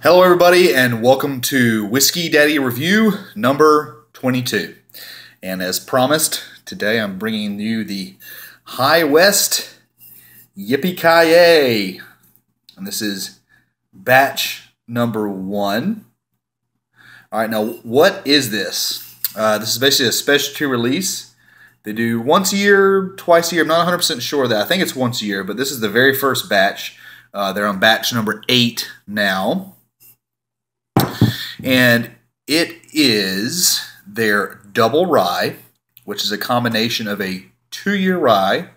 Hello everybody and welcome to Whiskey Daddy Review number 22. And as promised, today I'm bringing you the High West Yippee. And this is batch number 1. Alright, now what is this? This is basically a specialty release. They do once a year, twice a year. I'm not 100% sure of that. I think it's once a year, but this is the very first batch. They're on batch number 8 now. And it is their double rye, which is a combination of a 2-year rye,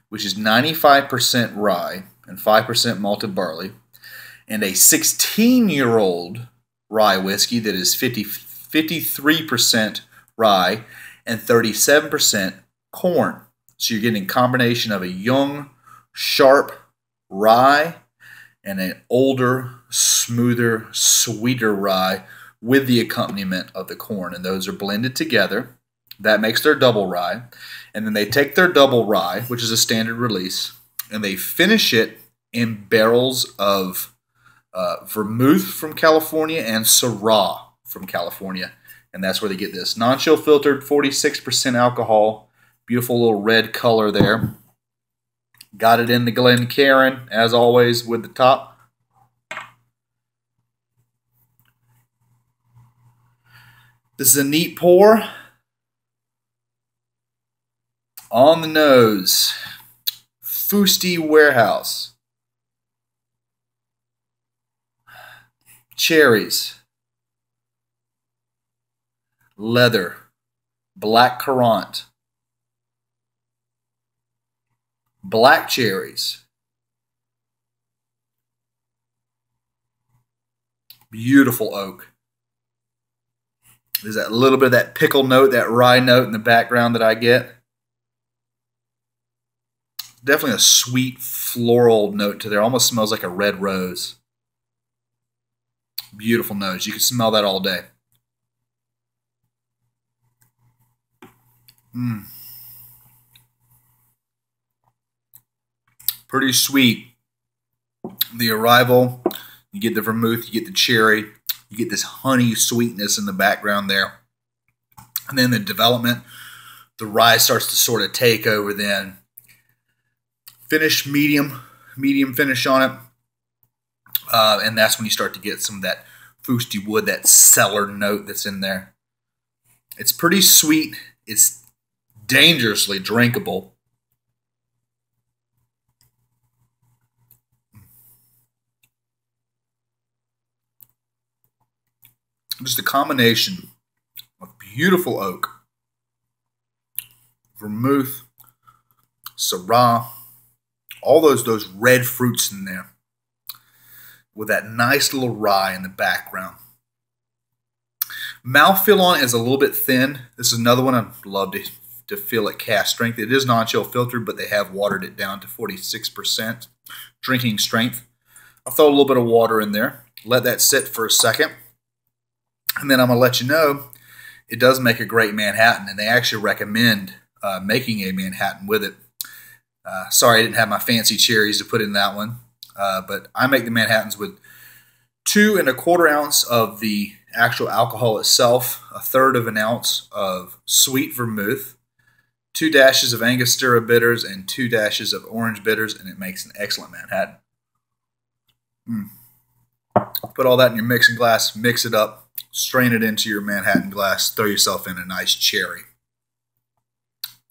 which is 95% rye and 5% malted barley, and a 16-year-old rye whiskey that is 53% rye and 37% corn. So you're getting a combination of a young, sharp rye and an older, smoother, sweeter rye with the accompaniment of the corn. And those are blended together. That makes their double rye. And then they take their double rye, which is a standard release, and they finish it in barrels of vermouth from California and Syrah from California. And that's where they get this. Non-chill filtered, 46% alcohol. Beautiful little red color there. Got it in the Glencairn, as always, with the top. This is a neat pour. On the nose, Fusty Warehouse. Cherries. Leather. Black currant. Black cherries. Beautiful oak. There's that little bit of that pickle note, that rye note in the background that I get. Definitely a sweet floral note to there. Almost smells like a red rose. Beautiful nose. You can smell that all day. Pretty sweet. The arrival, you get the vermouth, you get the cherry, you get this honey sweetness in the background there. And then the development, the rye starts to sort of take over then. Finish medium finish on it. And that's when you start to get some of that Fusty wood, that cellar note that's in there. It's pretty sweet. It's dangerously drinkable. Just a combination of beautiful oak, vermouth, Syrah, all those red fruits in there, with that nice little rye in the background. Mouthfeel on it is a little bit thin. This is another one I'd love to feel at cask strength. It is non-chill filtered, but they have watered it down to 46% drinking strength. I'll throw a little bit of water in there. Let that sit for a second. And then I'm going to let you know, it does make a great Manhattan, and they actually recommend making a Manhattan with it. Sorry I didn't have my fancy cherries to put in that one, but I make the Manhattans with 2 1/4 ounce of the actual alcohol itself, 1/3 of an ounce of sweet vermouth, 2 dashes of Angostura bitters, and 2 dashes of orange bitters, and it makes an excellent Manhattan. Put all that in your mixing glass, mix it up. Strain it into your Manhattan glass. Throw yourself in a nice cherry.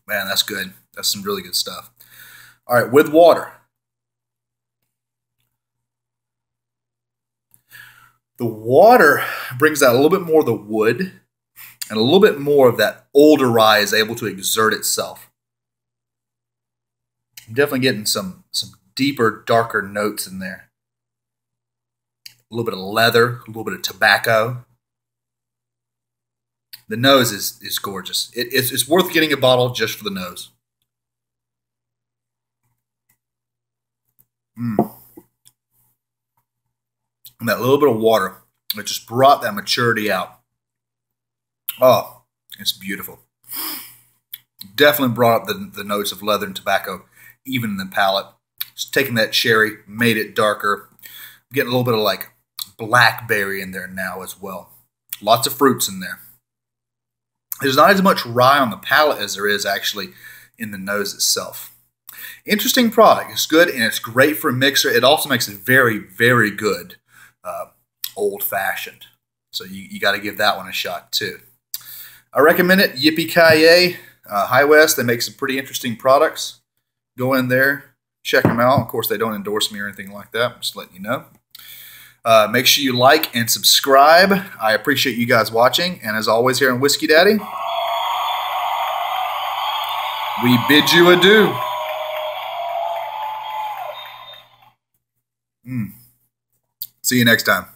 Man, that's good. That's some really good stuff. All right, with water. The water brings out a little bit more of the wood, and a little bit more of that older rye is able to exert itself. I'm definitely getting some deeper, darker notes in there. A little bit of leather, a little bit of tobacco. The nose is gorgeous. It's worth getting a bottle just for the nose. And that little bit of water, it just brought that maturity out. Oh, it's beautiful. Definitely brought up the notes of leather and tobacco, even in the palate. Just taking that cherry, made it darker. I'm getting a little bit of like blackberry in there now as well. Lots of fruits in there. There's not as much rye on the palate as there is actually in the nose itself. Interesting product. It's good, and it's great for a mixer. It also makes it very, very good old-fashioned. So you got to give that one a shot too. I recommend it. Yippee High West. They make some pretty interesting products. Go in there, check them out. Of course, they don't endorse me or anything like that. I'm just letting you know. Make sure you like and subscribe. I appreciate you guys watching. And as always here on Whiskey Daddy, we bid you adieu. See you next time.